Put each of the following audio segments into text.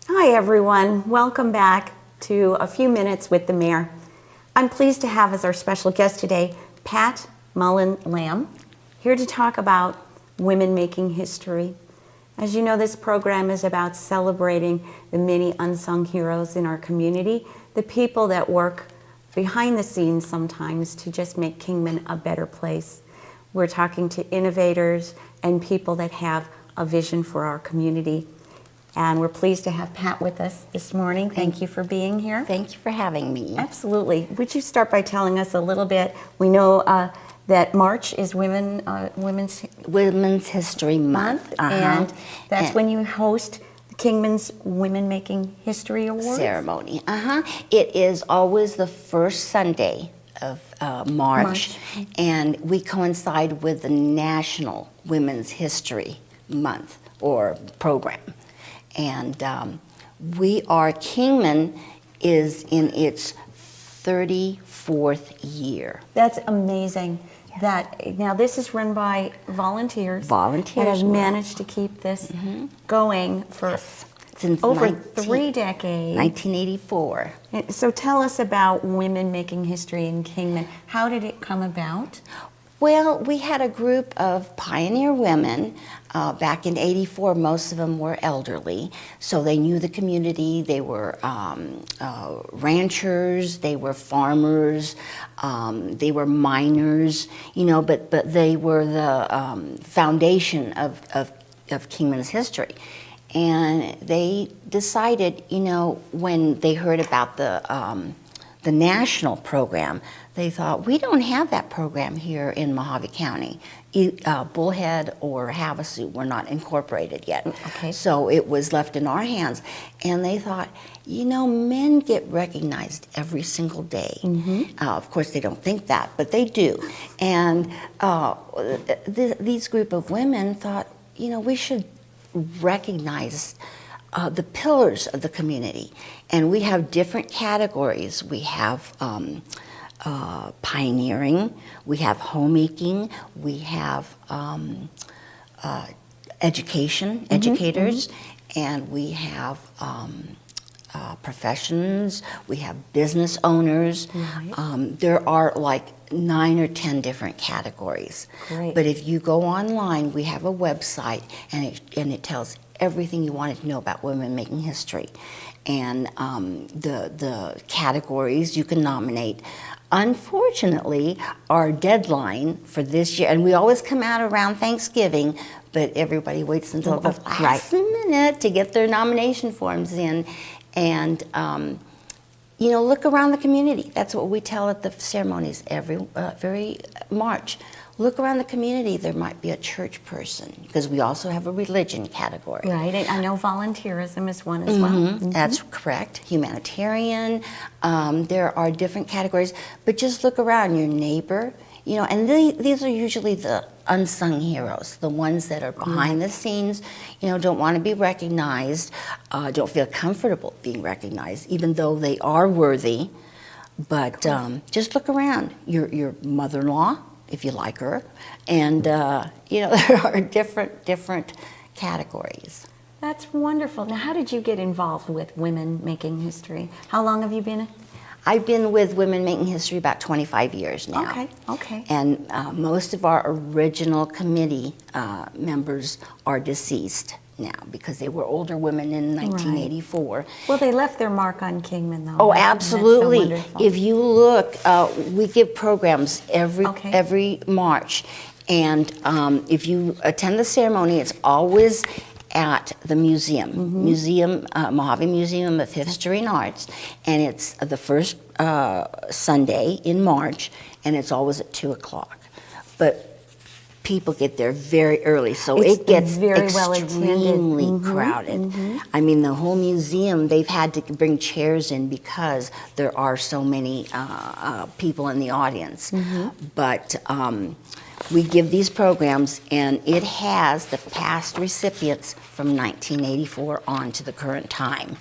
Hi everyone, welcome back to A Few Minutes with the Mayor. I'm pleased to have as our special guest today, Pat Mullen Lamb, here to talk about women making history. As you know, this program is about celebrating the many unsung heroes in our community, the people that work behind the scenes sometimes to just make Kingman a better place. We're talking to innovators and people that have a vision for our community. And we're pleased to have Pat with us this morning. Thank you for being here. Thank you for having me. Absolutely. Would you start by telling us a little bit? We know that March is Women's History Month. And that's when you host Kingman's Women Making History Awards? Ceremony. It is always the first Sunday of March, and we coincide with the National Women's History Month or program. And Kingman is in its 34th year. That's amazing. Now this is run by volunteers. Volunteers. That have managed to keep this going for since over 3 decades. 1984. So tell us about women making history in Kingman. How did it come about? Well, we had a group of pioneer women back in '84. Most of them were elderly, so they knew the community. They were ranchers, they were farmers, they were miners, but they were the foundation of Kingman's history. And they decided, when they heard about the national program, they thought, we don't have that program here in Mojave County. Bullhead or Havasu were not incorporated yet. Okay. So it was left in our hands. And they thought, men get recognized every single day. Of course, they don't think that, but they do. And these group of women thought, we should recognize the pillars of the community. And we have different categories. We have pioneering, we have homemaking, we have educators, and we have professions, we have business owners. There are like 9 or 10 different categories. Great. But if you go online, we have a website, and it tells everything you wanted to know about women making history. And the categories you can nominate. Unfortunately, our deadline for this year, and we always come out around Thanksgiving, but everybody waits until the last minute to get their nomination forms in. And look around the community. That's what we tell at the ceremonies every March. Look around the community. There might be a church person, because we also have a religion category. Right, I know volunteerism is one as well. That's correct. Humanitarian. There are different categories, but just look around your neighbor. And these are usually the unsung heroes, the ones that are behind the scenes, don't want to be recognized, don't feel comfortable being recognized, even though they are worthy. But just look around. Your mother-in-law, if you like her, and there are different categories. That's wonderful. Now, how did you get involved with Women Making History? How long have you been? I've been with Women Making History about 25 years now. Okay. And most of our original committee members are deceased now, because they were older women in 1984. Right. Well, they left their mark on Kingman, though. Oh, absolutely. That's so wonderful. If you look, we give programs every March. And if you attend the ceremony, it's always at the museum, Mojave Museum of History and Arts, and it's the first Sunday in March, and it's always at 2:00. But people get there very early, so it gets very extremely crowded. I mean, the whole museum, they've had to bring chairs in because there are so many people in the audience. But we give these programs, and it has the past recipients from 1984 on to the current time.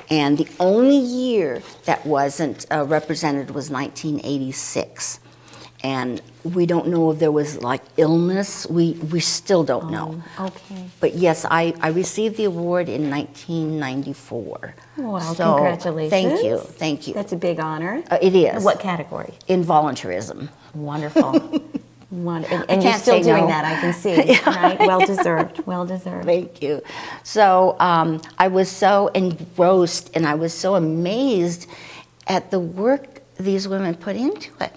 And the only year that wasn't represented was 1986. And we don't know if there was like illness. We still don't know. Okay. But yes, I received the award in 1994. Well, So, congratulations. Thank you, thank you. That's a big honor. It is. What category? In voluntarism. Wonderful. And you're can't still say doing no. that, I can see, right? Well deserved, well deserved. Thank you. So I was so engrossed and I was so amazed at the work these women put into it.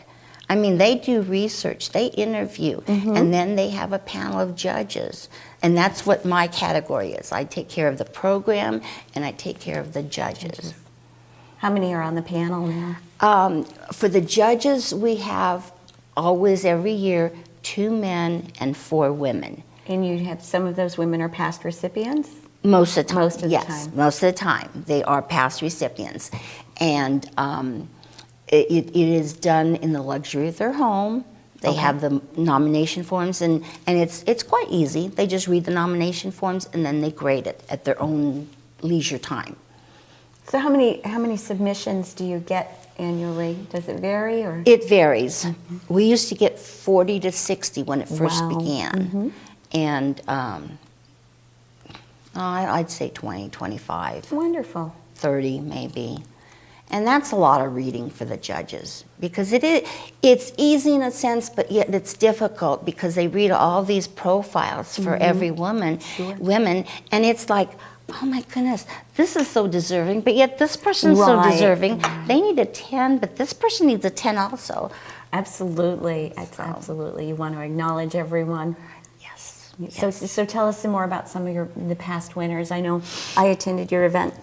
I mean, they do research, they interview, and then they have a panel of judges. And that's what my category is. I take care of the program and I take care of the judges. How many are on the panel now? For the judges, we have always every year 2 men and 4 women. And you have, some of those women are past recipients? Most of the time. Most of the yes, time. most of the time. They are past recipients. And it is done in the luxury of their home. They have the nomination forms, and it's quite easy. They just read the nomination forms, and then they grade it at their own leisure time. So how many submissions do you get annually? Does it vary, or? It varies. We used to get 40 to 60 when it first Wow. began. And I'd say 20, 25, Wonderful. 30 maybe. And that's a lot of reading for the judges, because it's easy in a sense, but yet it's difficult because they read all these profiles for every women, and it's like, oh my goodness, this is so deserving, but yet this person's so Right. deserving. They need a 10, but this person needs a 10 also. Absolutely, absolutely. You want to acknowledge everyone. Yes. So tell us some more about some of the past winners. I know I attended your event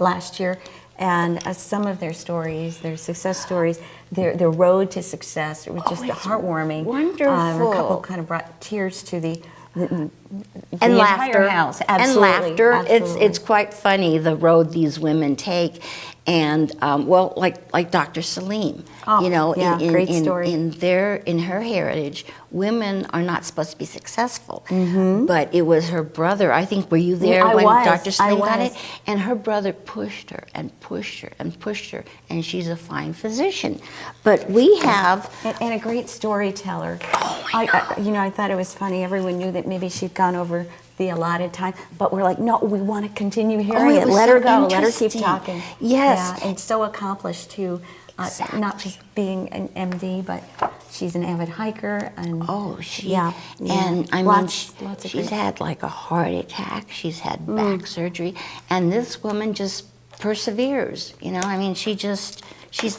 last year, and some of their stories, their success stories, their road to success, it was just it's heartwarming. wonderful. A couple kind of brought tears to the And entire laughter. house. And Absolutely, laughter. absolutely. It's quite funny, the road these women take. And well, like Dr. Salim, Oh, you know, yeah, great story. in her heritage, women are not supposed to be successful. But it was her brother. I think, were you there I when was, Dr. Salim got was. it? And her brother pushed her and pushed her and pushed her, and she's a fine physician. But we have And a great storyteller. Oh I thought it was funny. Everyone knew that maybe she'd gone over the allotted time, but we're like, no, we want to continue hearing it it. was Let so her go. Let her keep interesting. talking. Yes. Yeah, and so accomplished too. Not just being an MD, but she's an avid hiker. And yeah. And I mean, lots of she's great- had like a heart attack, she's had back surgery, and this woman just perseveres, you know, I mean, she's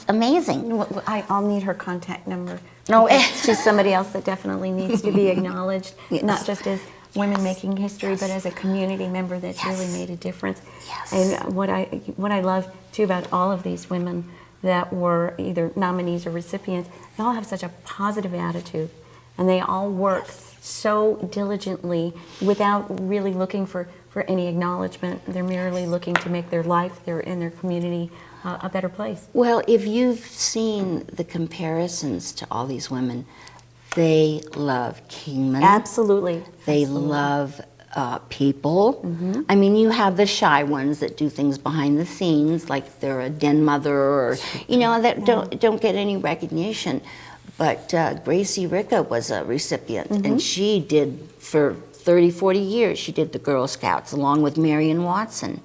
amazing. I'll need her contact number. No, because she's somebody else that definitely needs to be acknowledged, Yes. not just as women making history, but as a community member that's really made a difference. Yes. And what I love too about all of these women that were either nominees or recipients, they all have such a positive attitude, and they all work so diligently without really looking for any acknowledgement. They're merely looking to make their life, their community, a better place. Well, if you've seen the comparisons to all these women, they love Kingman. Absolutely. They love people. I mean, you have the shy ones that do things behind the scenes, like they're a den mother, or you know, that don't get any recognition. But Gracie Ricca was a recipient, and she did for 30, 40 years. She did the Girl Scouts along with Marion Watson,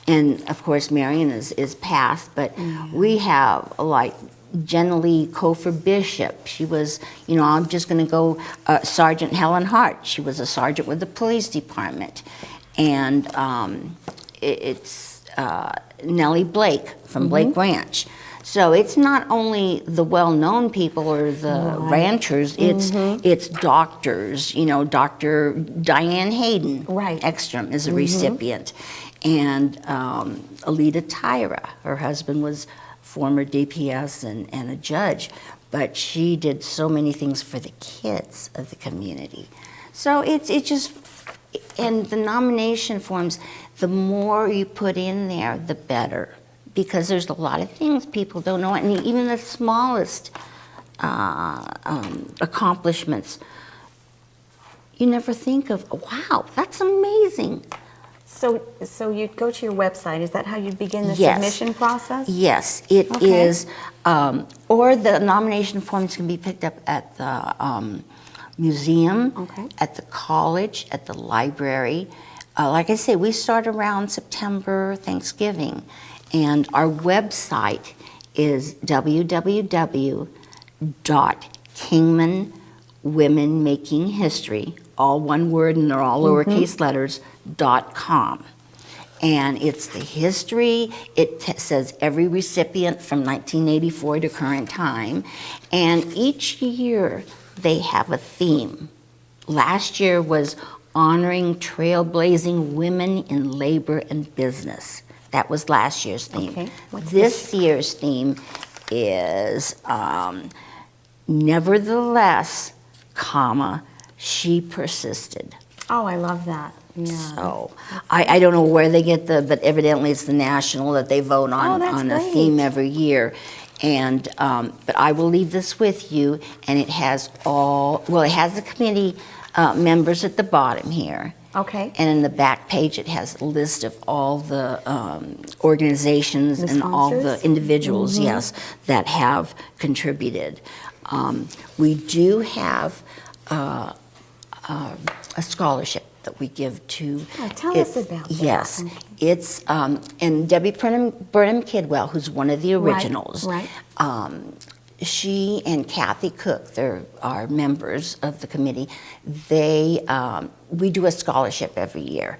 and of course Marion is passed. But we have like Jenny Cofer Bishop. She was, you know, I'm just going to go, Sergeant Helen Hart. She was a sergeant with the police department. And it's Nellie Blake from Blake Ranch. So it's not only the well-known people or the ranchers, it's doctors, you know, Dr. Diane Hayden Ekstrom is a recipient. And Alita Tyra, her husband was former DPS and a judge, but she did so many things for the kids of the community. So it's just, and the nomination forms, the more you put in there, the better, because there's a lot of things people don't know, and even the smallest accomplishments, you never think of, wow, that's amazing. So you go to your website. Is that how you begin the Yes. submission process? Yes, it Okay. is. Or the nomination forms can be picked up at the museum, Okay. at the college, at the library. Like I say, we start around September, Thanksgiving, and our website is www.KingmanWomenMakingHistory, all one word and they're all lowercase letters, .com. And it's the history. It says every recipient from 1984 to current time. And each year they have a theme. Last year was honoring trailblazing women in labor and business. That was last year's theme. Okay. What's This year's theme is nevertheless, comma, she persisted. Oh, I love that. Yeah. So I don't know where they get but evidently it's the national that they vote on, that's on a great. theme every year. And, but I will leave this with you, and it has it has the committee members at the bottom here. Okay. And in the back page, it has a list of all the organizations The and all the sponsors? individuals, yes, that have contributed. We do have a scholarship that we give to. Oh, tell us about that. Yes, Okay. it's and Debbie Burnham Kidwell, who's one of the originals. Right. She and Kathy Cook, they're our members of the committee. We do a scholarship every year,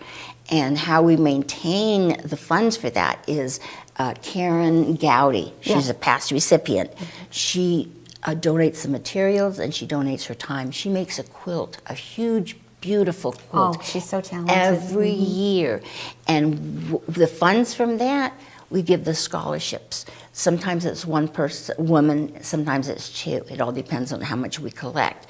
and how we maintain the funds for that is Karen Gowdy. She's Yes. a past recipient. She donates the materials and she donates her time. She makes a quilt, a huge, beautiful quilt. Oh, she's so talented. Every year, and the funds from that we give the scholarships. Sometimes it's one woman, sometimes it's two. It all depends on how much we collect.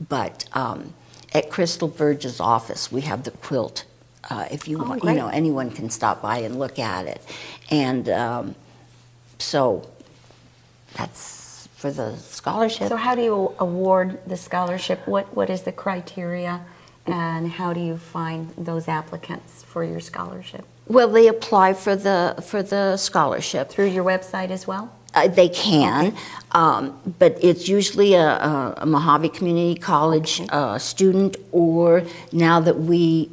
But at Crystal Burge's office, we have the quilt. If you want, great. anyone can stop by and look at it. And so that's for the scholarship. So how do you award the scholarship? What is the criteria, and how do you find those applicants for your scholarship? Well, they apply for the scholarship. Through your website as well? They can, but it's usually a Mojave Community College student, or now that we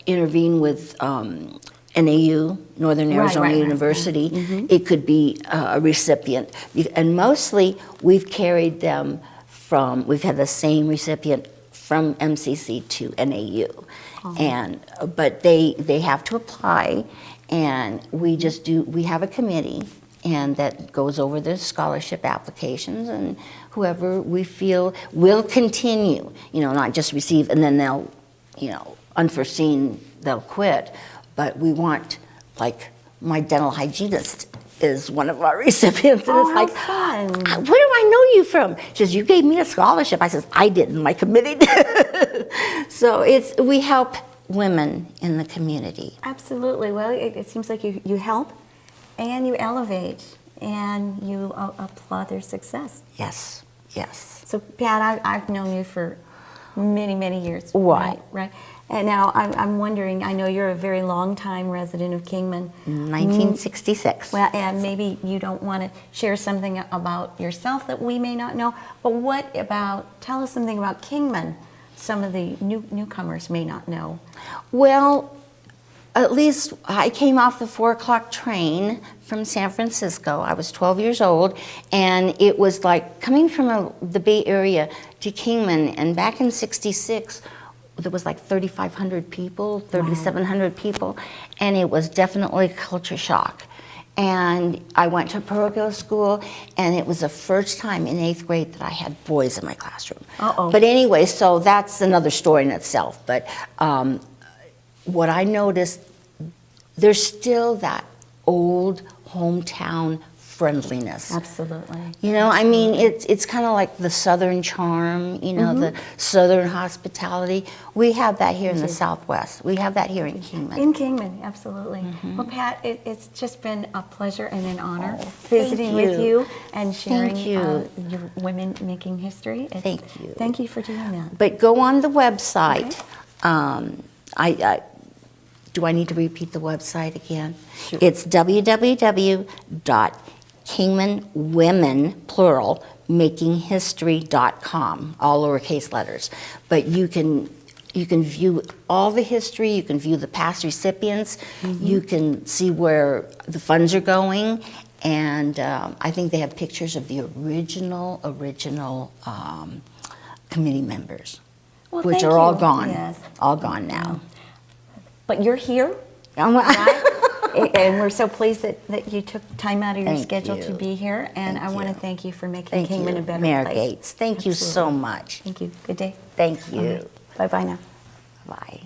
intervene with NAU, Northern Arizona right. University, it could be a recipient. And mostly we've carried them we've had the same recipient from MCC to NAU. But they have to apply, and we have a committee and that goes over the scholarship applications, and whoever we feel will continue, not just receive and then they'll, unforeseen, they'll quit. But we want, like, my dental hygienist is one of our recipients, and Oh, it's how like, fun. where do I know you from? She says, you gave me a scholarship. I says, I didn't, my committee did. So we help women in the community. Absolutely. Well, it seems like you help and you elevate and you applaud their success. Yes, yes. So, Pat, I've known you for many, many years. Right. Right. And now I'm wondering, I know you're a very long-time resident of Kingman. 1966. Well, and maybe you don't want to share something about yourself that we may not know, but tell us something about Kingman some of the newcomers may not know. Well, at least I came off the 4 o'clock train from San Francisco. I was 12 years old, and it was like coming from the Bay Area to Kingman, and back in '66, there was like 3,500 people, 3,700 people, and it was definitely a culture shock. And I went to parochial school, and it was the first time in 8th grade that I had boys in my classroom. Uh-oh. But anyway, so that's another story in itself. But what I noticed, there's still that old hometown friendliness. Absolutely. I mean, it's kind of like the Southern charm, the Southern hospitality. We have that here in the Southwest. We have that here in Kingman. In Kingman, absolutely. Well, Pat, it's just been a pleasure and an honor thank visiting with you and sharing Thank you. Your Women Making History. Thank you. Thank you for doing that. But go on the website. do I need to repeat the website again? Sure. It's www.kingmanwomen, plural, makinghistory.com, all lowercase letters. But you can view all the history, you can view the past recipients, you can see where the funds are going, and I think they have pictures of the original committee members, Well, which thank are all you. gone, Yes. all gone now. But you're here, right? And we're so pleased that you took time out of your Thank schedule to you. be here. And Thank I want to you. thank you for making Thank Kingman you, a better Mayor place. Gates. Thank you so Absolutely. much. Thank you. Good day. Thank you. Bye-bye now. Bye.